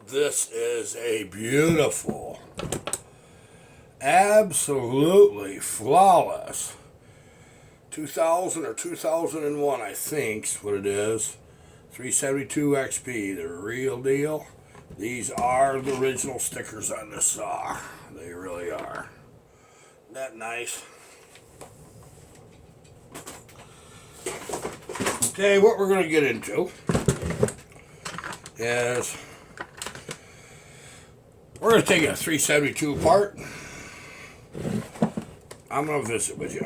This is a beautiful, absolutely flawless 2000 or 2001, I think's what it is. 372 XP, the real deal. These are the original stickers on this saw. They really are. Isn't that nice? Okay, what we're going to get into is we're going to take a 372 apart. I'm going to visit with you.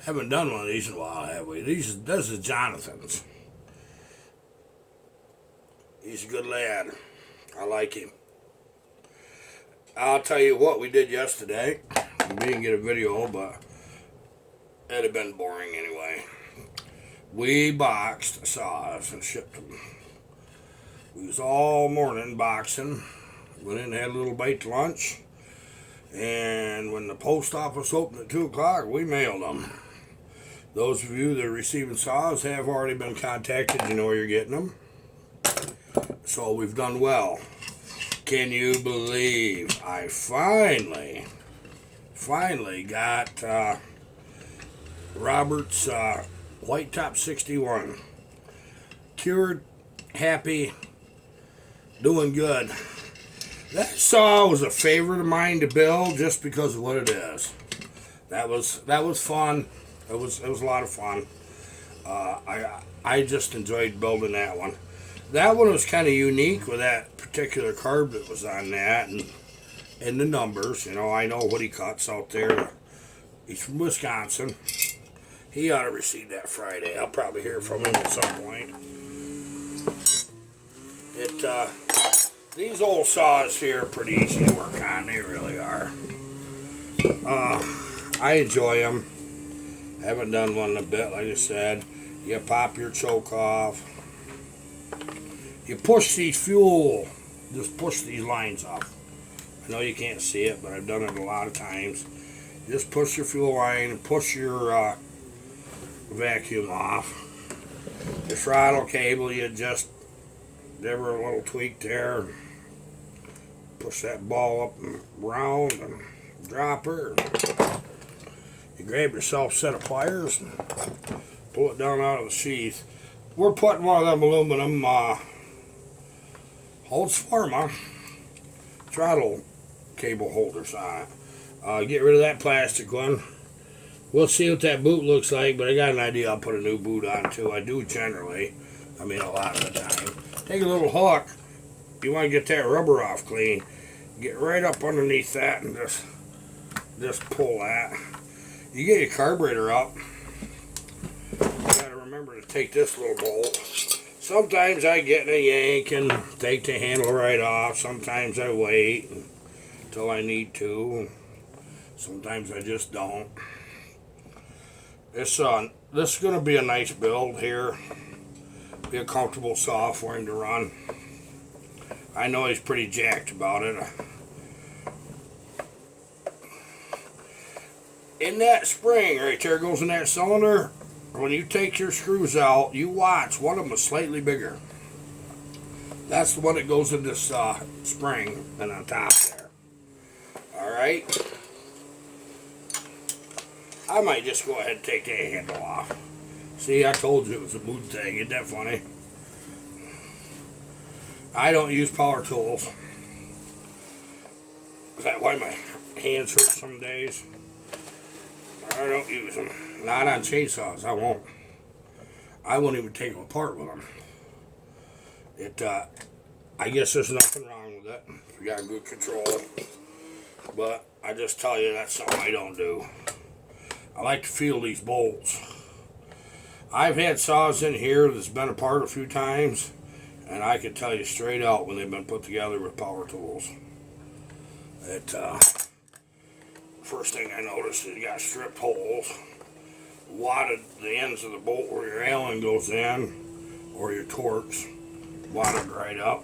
Haven't done one of these in a while, have we? This is Jonathan's. He's a good lad. I like him. I'll tell you what we did yesterday. We didn't get a video, but it'd have been boring anyway. We boxed saws and shipped them. We was all morning boxing. Went in and had a little bite to lunch. And when the post office opened at 2 o'clock, we mailed them. Those of you that are receiving saws have already been contacted. You know where you're getting them. So we've done well. Can you believe I finally got Robert's White Top 61. Cured, happy, doing good. That saw was a favorite of mine to build just because of what it is. That was fun. It was a lot of fun. I just enjoyed building that one. That one was kind of unique with that particular carb that was on that and the numbers. You know, I know what he cuts out there. He's from Wisconsin. He ought to receive that Friday. I'll probably hear from him at some point. These old saws here are pretty easy to work on. They really are. I enjoy them. Haven't done one in a bit, like I said. You pop your choke off. You push these just push these lines off. I know you can't see it, but I've done it a lot of times. Just push your fuel line, push your vacuum off. The throttle cable, you just give her a little tweak there. Push that ball up and round and drop her. You grab yourself a set of pliers and pull it down out of the sheath. We're putting one of them aluminum holds Pharma throttle cable holders on it. Get rid of that plastic one. We'll see what that boot looks like, but I got an idea. I'll put a new boot on too. I do generally. I mean, a lot of the time. Take a little hook. You want to get that rubber off clean. Get right up underneath that and just pull that. You get your carburetor up. You got to remember to take this little bolt. Sometimes I get in a yank and take the handle right off. Sometimes I wait until I need to. Sometimes I just don't. This is going to be a nice build here. Be a comfortable saw for him to run. I know he's pretty jacked about it. In that spring right there goes in that cylinder. When you take your screws out, you watch, one of them is slightly bigger. That's the one that goes in this spring and on top there. Alright? I might just go ahead and take that handle off. See, I told you it was a boot thing. Isn't that funny? I don't use power tools. Is that why my hands hurt some days? I don't use them. Not on chainsaws, I won't. I won't even take them apart with them. I guess there's nothing wrong with it. You got good control. But I just tell you, that's something I don't do. I like to feel these bolts. I've had saws in here that's been apart a few times, and I can tell you straight out when they've been put together with power tools. First thing I noticed is you got stripped holes. Wadded the ends of the bolt where your Allen goes in, or your Torx, wadded right up.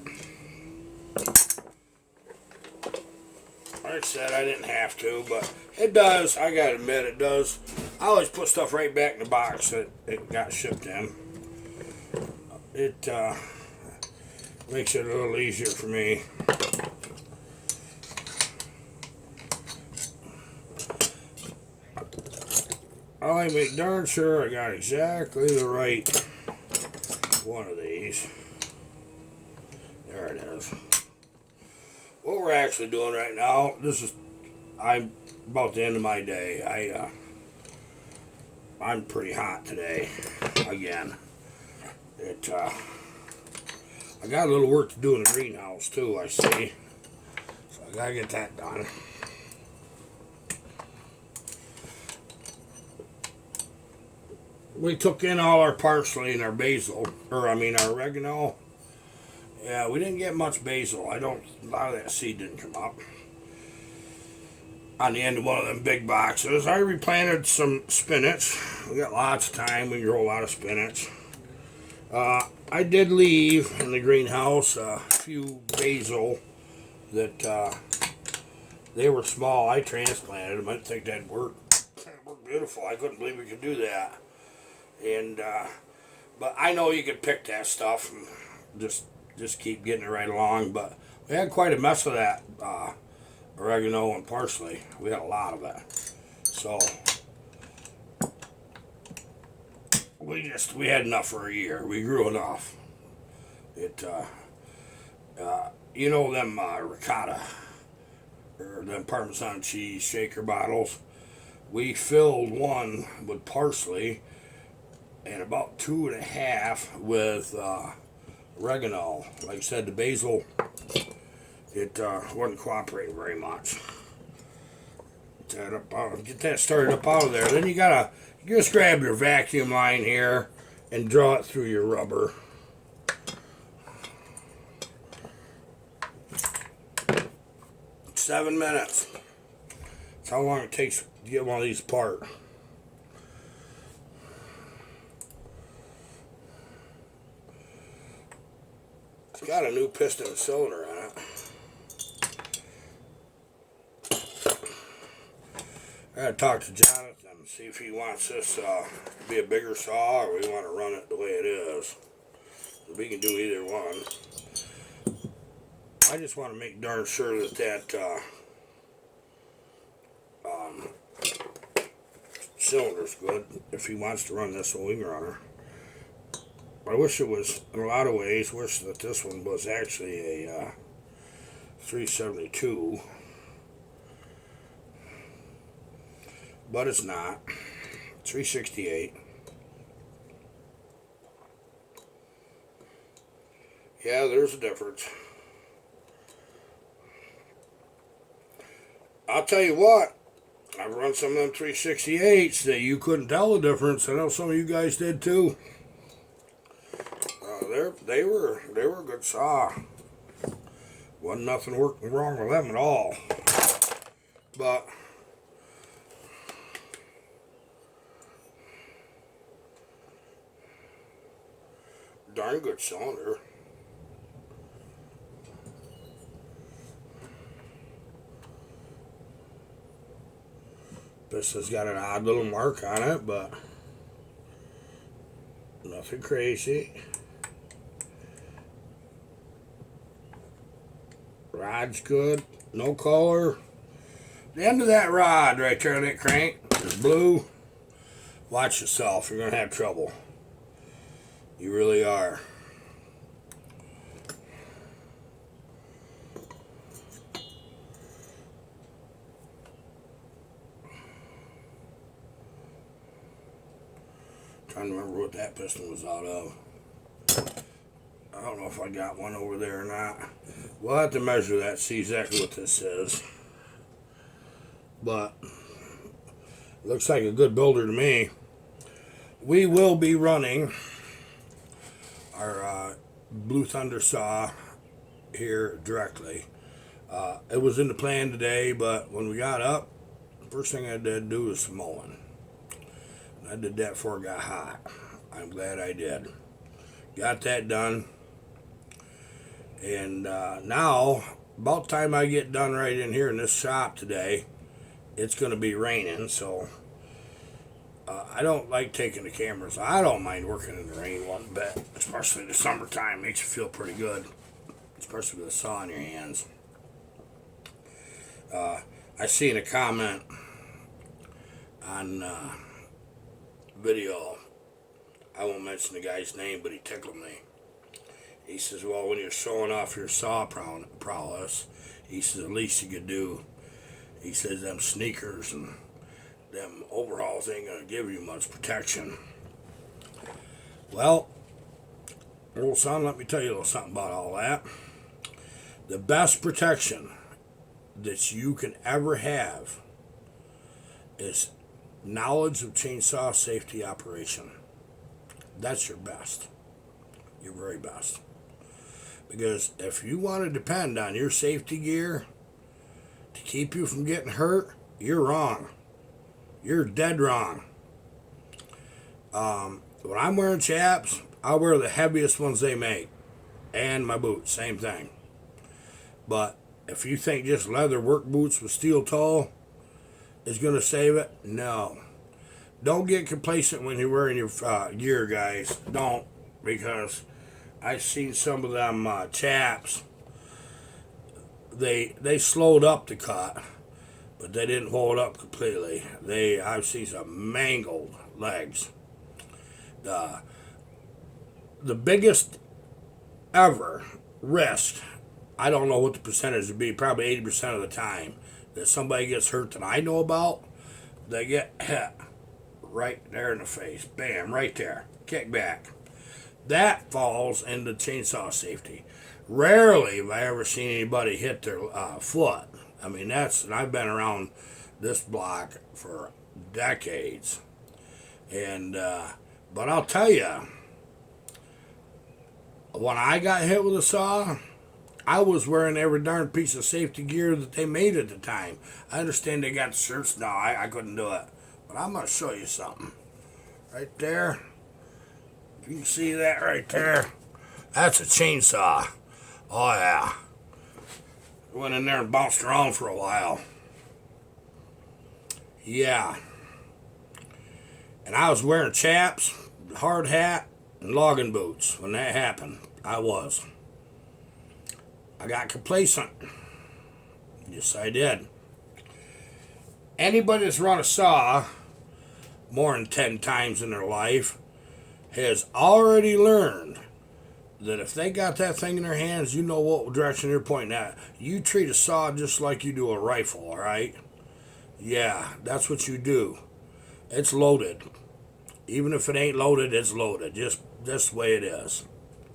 Like I said, I didn't have to, but it does. I gotta admit, it does. I always put stuff right back in the box that it got shipped in. it makes it a little easier for me. I make darn sure I got exactly the right one of these. There it is. What we're actually doing right now, I'm about the end of my day. I'm pretty hot today. Again, I got a little work to do in the greenhouse too, I see. So I gotta get that done. We took in all our parsley and our basil, our oregano. Yeah, we didn't get much basil. A lot of that seed didn't come up. On the end of one of them big boxes, I replanted some spinach. We got lots of time. We can grow a lot of spinach. I did leave in the greenhouse a few basil that they were small. I transplanted them. I didn't think that'd work. It worked beautiful. I couldn't believe we could do that. And but I know you could pick that stuff and just keep getting it right along. But we had quite a mess of that oregano and parsley. We had a lot of it. So we had enough for a year. We grew enough. You know them ricotta or them Parmesan cheese shaker bottles. We filled one with parsley and about 2.5 with oregano. Like I said, the basil, it wasn't cooperating very much. Get that started up out of there. Then you just grab your vacuum line here and draw it through your rubber. Seven minutes. That's how long it takes to get one of these apart. It's got a new piston and cylinder on it. I gotta talk to Jonathan and see if he wants this to be a bigger saw or we want to run it the way it is. We can do either one. I just want to make darn sure that cylinder's good. If he wants to run this one, we can run her. I wish it was, in a lot of ways, wish that this one was actually a 372. But it's not. 368. Yeah, there's a difference. I'll tell you what, I've run some of them 368s that you couldn't tell the difference. I know some of you guys did too. They were a good saw. Wasn't nothing working wrong with them at all. But darn good cylinder. This has got an odd little mark on it, but nothing crazy. Rod's good, no color. The end of that rod right there, that crank, is blue. Watch yourself, you're gonna have trouble. You really are. Trying to remember what that piston was out of. I don't know if I got one over there or not. We'll have to measure that, see exactly what this is. But looks like a good builder to me. We will be running our Blue Thunder saw here directly. It was in the plan today, but when we got up, first thing I did do was some mowing. I did that before it got hot. I'm glad I did. Got that done. And now, about the time I get done right in here in this shop today, it's going to be raining. So I don't like taking the cameras. I don't mind working in the rain one bit, especially in the summertime. Makes you feel pretty good, especially with a saw in your hands. I seen a comment on video. I won't mention the guy's name, but he tickled me. He says, well, when you're showing off your saw prowess, he says, the least you could do, he says, them sneakers and them overalls ain't going to give you much protection. Well, old son, let me tell you a little something about all that. The best protection that you can ever have is knowledge of chainsaw safety operation. That's your best. Your very best. Because if you want to depend on your safety gear to keep you from getting hurt, you're wrong. You're dead wrong. When I'm wearing chaps, I wear the heaviest ones they make. And my boots, same thing. But if you think just leather work boots with steel toe is going to save it, no. Don't get complacent when you're wearing your gear, guys. Don't. Because I've seen some of them chaps. They slowed up the cut, but they didn't hold up completely. I've seen some mangled legs. The biggest ever risk, I don't know what the percentage would be, probably 80% of the time, that somebody gets hurt that I know about, they get hit right there in the face. Bam, right there. Kick back. That falls into chainsaw safety. Rarely have I ever seen anybody hit their foot. I mean, and I've been around this block for decades. And, but I'll tell you, when I got hit with a saw, I was wearing every darn piece of safety gear that they made at the time. I understand they got the shirts now. I couldn't do it. But I'm going to show you something. Right there. You can see that right there. That's a chainsaw. Oh, yeah. Went in there and bounced around for a while. Yeah. And I was wearing chaps, hard hat, and logging boots when that happened. I was. I got complacent. Yes, I did. Anybody that's run a saw more than 10 times in their life has already learned that if they got that thing in their hands, you know what direction they're pointing at. You treat a saw just like you do a rifle, all right? Yeah, that's what you do. It's loaded. Even if it ain't loaded, it's loaded. Just the way it is.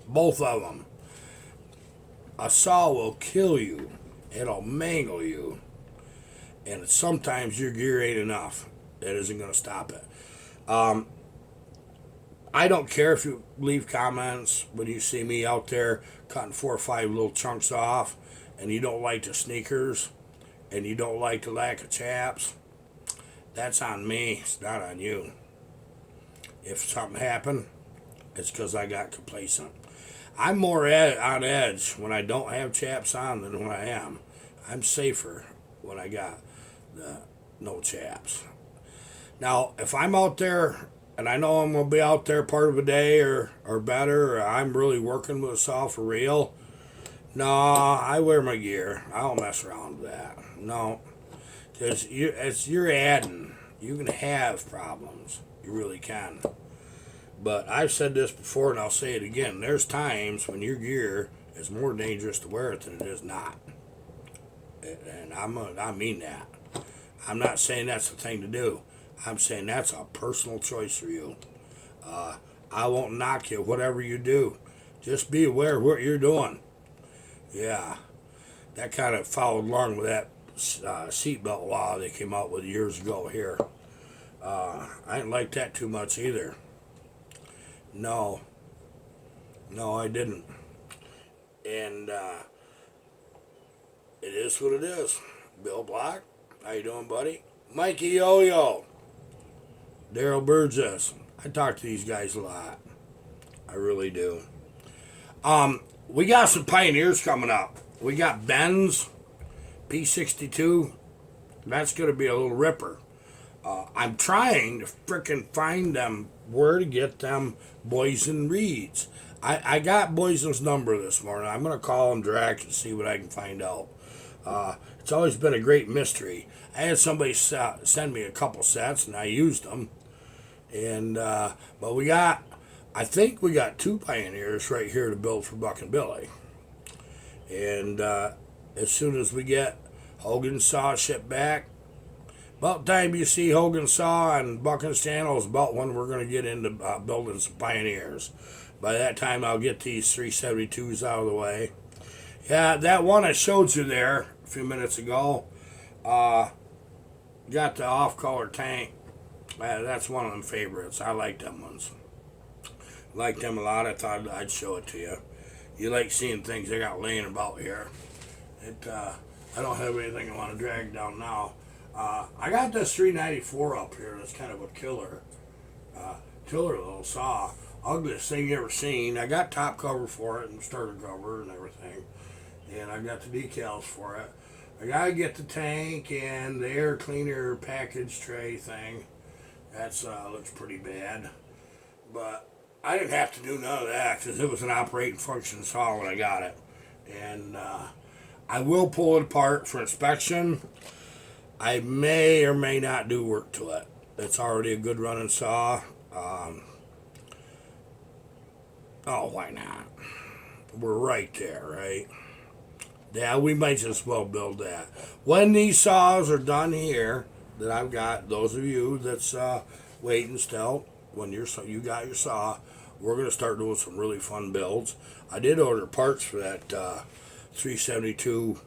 Both of them. A saw will kill you. It'll mangle you. And sometimes your gear ain't enough. It isn't going to stop it. I don't care if you leave comments when you see me out there cutting 4 or 5 little chunks off and you don't like the sneakers and you don't like the lack of chaps. That's on me. It's not on you. If something happened, it's because I got complacent. I'm more on edge when I don't have chaps on than when I am. I'm safer when I got the no chaps. Now, if I'm out there and I know I'm going to be out there part of a day or better, or I'm really working with a saw for real, no, I wear my gear. I don't mess around with that. No. Because you're adding. You can have problems. You really can. But I've said this before and I'll say it again. There's times when your gear is more dangerous to wear it than it is not. And I mean that. I'm not saying that's the thing to do. I'm saying that's a personal choice for you. I won't knock you, whatever you do. Just be aware of what you're doing. Yeah. That kind of followed along with that seatbelt law they came out with years ago here. I didn't like that too much either. No, I didn't. And it is what it is. Bill Black, how you doing, buddy? Mikey Yo-Yo, Daryl Burgess. I talk to these guys a lot. I really do. We got some pioneers coming up. We got Ben's P62. That's going to be a little ripper. I'm trying to frickin' find them where to get them Boysen reeds. I got Boysen's number this morning. I'm gonna call him direct and see what I can find out. It's always been a great mystery. I had somebody send me a couple sets and I used them. And but I think we got two Pioneers right here to build for Buck and Billy. And as soon as we get Hogan's saw shipped back, about time you see Hogan's saw and Buck and Stanley is about when we're going to get into building some Pioneers. By that time, I'll get these 372s out of the way. Yeah, that one I showed you there a few minutes ago, got the off-color tank. That's one of them favorites. I like them ones. Like them a lot. I thought I'd show it to you. You like seeing things I got laying about here. I don't have anything I want to drag down now. I got this 394 up here. That's kind of a killer little saw. Ugliest thing you ever seen. I got top cover for it and starter cover and everything. And I got the decals for it. I gotta get the tank and the air cleaner package tray thing. That's looks pretty bad. But I didn't have to do none of that because it was an operating function saw when I got it. And I will pull it apart for inspection. I may or may not do work to it. It's already a good running saw. Oh, why not? We're right there, right? Yeah, we might just well build that. When these saws are done here, that I've got, those of you that's waiting still, when you got your saw, we're going to start doing some really fun builds. I did order parts for that 372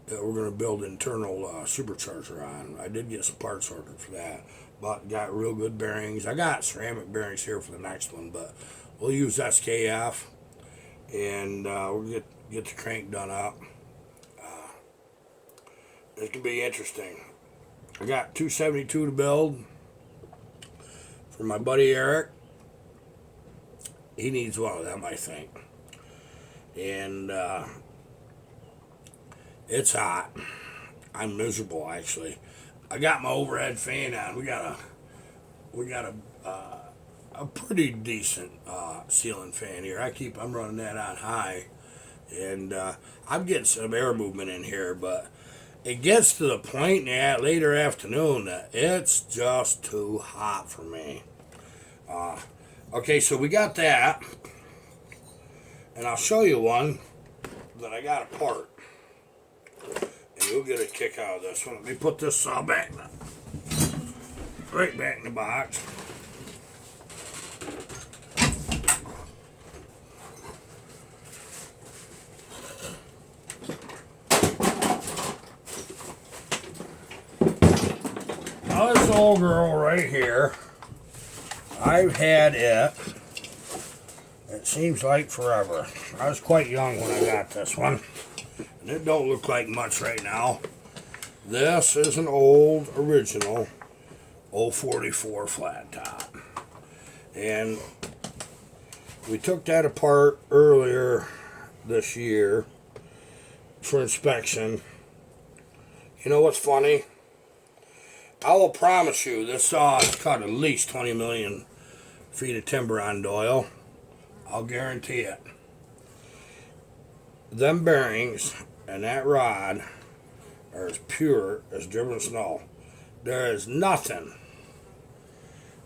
that we're going to build internal supercharger on. I did get some parts ordered for that, but got real good bearings. I got ceramic bearings here for the next one, but we'll use SKF, and we'll get the crank done up. It can be interesting. I got 272 to build for my buddy Eric. He needs one of them, I think. And it's hot. I'm miserable, actually. I got my overhead fan on. We got a pretty decent ceiling fan here. I'm running that on high, and I'm getting some air movement in here, but it gets to the point later afternoon that it's just too hot for me. Okay, so we got that, and I'll show you one that I got apart, and you'll get a kick out of this one. Let me put this saw back, right back in the box. Now this old girl right here, I've had it seems like forever. I was quite young when I got this one, and it don't look like much right now. This is an old original 044 flat top, and we took that apart earlier this year for inspection. You know what's funny? I will promise you this saw has cut at least 20 million feet of timber on Doyle. I'll guarantee it. Them bearings and that rod are as pure as driven snow. There is nothing,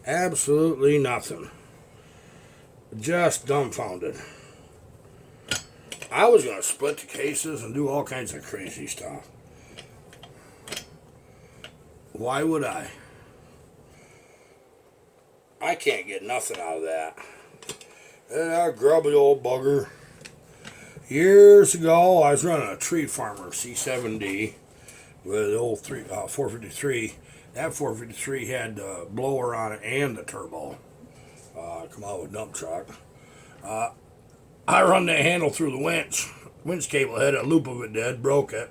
absolutely nothing. Just dumbfounded. I was going to split the cases and do all kinds of crazy stuff. Why would I? I can't get nothing out of that. That grubby old bugger. Years ago, I was running a Tree Farmer C7D with an old 453. That 453 had the blower on it and the turbo. Come out with a dump truck. I run that handle through the winch cable, had a loop of it dead, broke it.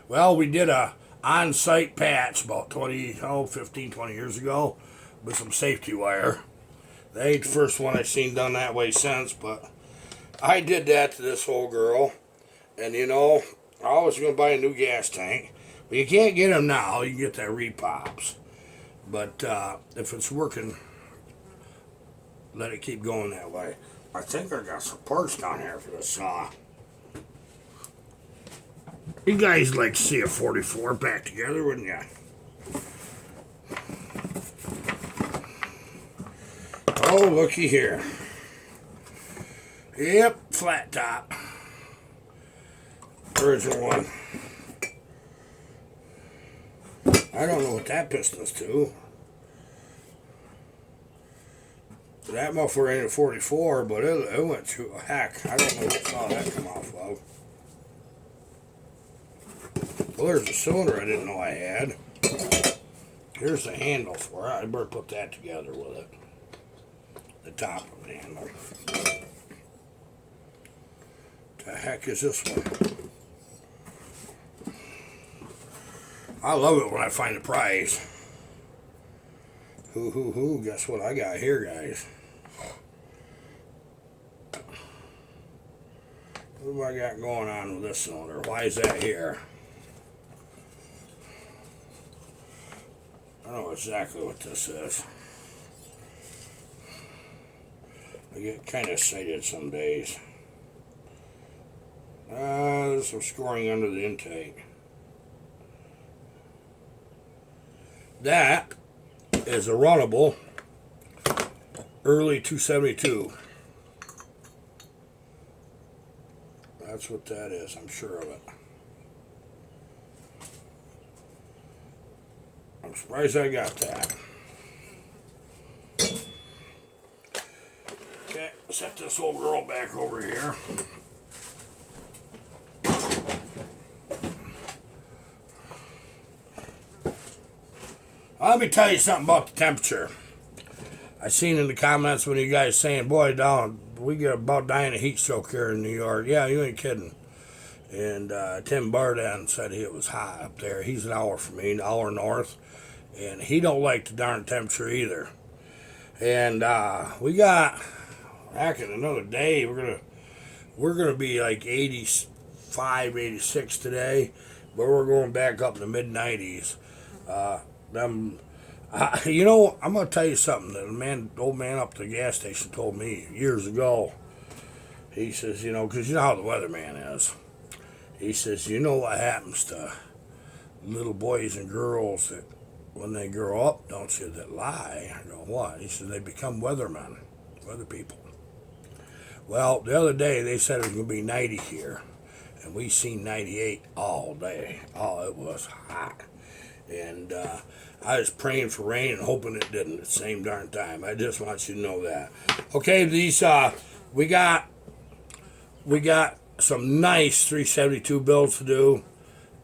Well, we did a on-site patch about 15, 20 years ago with some safety wire. That ain't the first one I've seen done that way since, but I did that to this old girl. And you know, I was going to buy a new gas tank, but you can't get them now. You can get that repops. But if it's working, let it keep going that way. I think I got some parts down here for the saw. You guys like to see a 44 back together, wouldn't you? Oh, looky here. Yep, flat top. Original one. I don't know what that piston's to. That muffler ain't a 44, but it went through a heck. I don't know what saw that come off of. Well, there's a cylinder I didn't know I had. Here's the handle for it. I better put that together with it. The top of the handle. The heck is this one? I love it when I find a prize. Hoo, guess what I got here, guys? What have I got going on with this cylinder? Why is that here? I know exactly what this is. I get kind of sighted some days. There's some scoring under the intake. That is a runnable early 272. That's what that is, I'm sure of it. I'm surprised I got that. Okay, set this old girl back over here. Let me tell you something about the temperature. I seen in the comments when you guys saying, boy, Don, we get about dying of heat stroke here in New York. Yeah, you ain't kidding. And Tim Barden said it was hot up there. He's an hour from me, an hour north. And he don't like the darn temperature either. And we got, back in another day, we're gonna be like 85, 86 today. But we're going back up in the mid-90s. You know, I'm gonna tell you something that old man up at the gas station told me years ago. He says, you know, because you know how the weatherman is. He says, you know what happens to little boys and girls that when they grow up, don't you, that lie? I go, what? He says, they become weathermen, weather people. Well, the other day they said it was gonna be 90 here, and we seen 98 all day. Oh, it was hot. And I was praying for rain and hoping it didn't at the same darn time. I just want you to know that. Okay, these we got some nice 372 builds to do,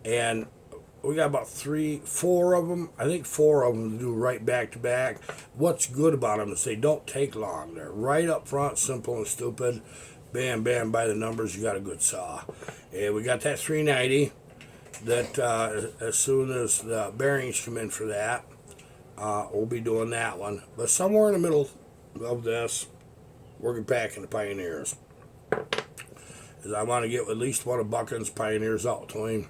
and we got about 4 of them. I think 4 of them to do right back to back. What's good about them is they don't take long. They're right up front, simple and stupid. Bam, bam, by the numbers, you got a good saw. And we got that 390. That as soon as the bearings come in for that, we'll be doing that one. But somewhere in the middle of this, we're packing the Pioneers. Because I want to get at least one of Buchan's Pioneers out to him.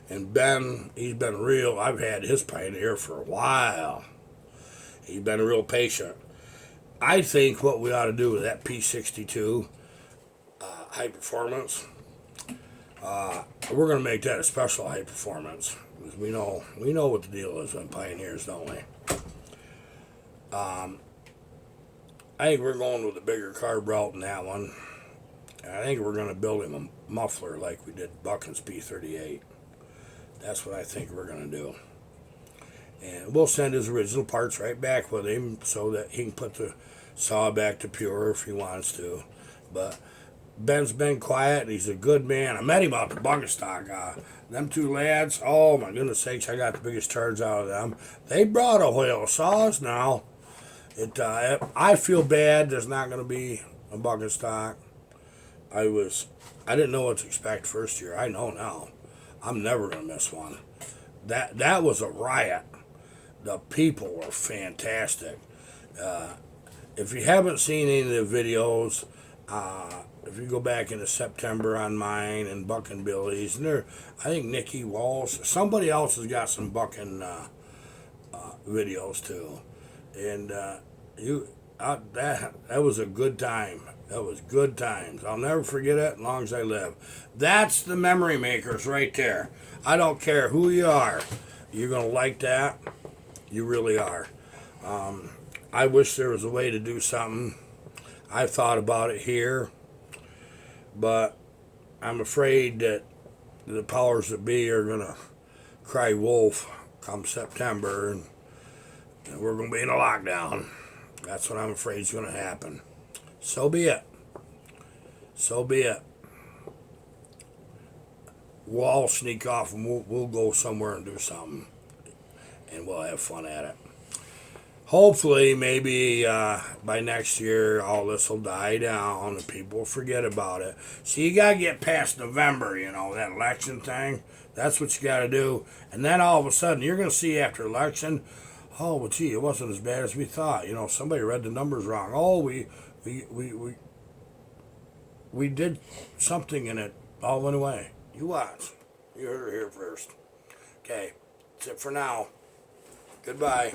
And Ben, he's been real. I've had his Pioneer for a while. He's been real patient. I think what we ought to do with that P62 high performance, we're going to make that a special high performance. Because we know what the deal is on Pioneers, don't we? I think we're going with a bigger carb route in that one. I think we're going to build him a muffler like we did Buchan's P38. That's what I think we're going to do. And we'll send his original parts right back with him so that he can put the saw back to pure if he wants to. But Ben's been quiet. He's a good man. I met him out the Bungastock. Them 2 lads, oh my goodness sakes, I got the biggest charge out of them. They brought a whale of saws now. I feel bad there's not going to be a Bungastock. I didn't know what to expect first year. I know now. I'm never going to miss one. That was a riot. The people were fantastic. If you haven't seen any of the videos, if you go back into September on mine and Buck and Billy's, and I think Nikki Walsh, somebody else has got some Buck and videos too, and that was a good time. That was good times. I'll never forget it as long as I live. That's the memory makers right there. I don't care who you are. You're gonna like that. You really are. I wish there was a way to do something. I've thought about it here, but I'm afraid that the powers that be are gonna cry wolf come September, and we're gonna be in a lockdown. That's what I'm afraid is gonna happen. So be it. So be it. We'll all sneak off and we'll go somewhere and do something, and we'll have fun at it. Hopefully, maybe by next year, all this will die down and people will forget about it. So you got to get past November, that election thing. That's what you got to do. And then all of a sudden, you're going to see after election, oh, well, gee, it wasn't as bad as we thought. Somebody read the numbers wrong. Oh, we did something and it all went away. You watch. You heard it here first. Okay, that's it for now. Goodbye.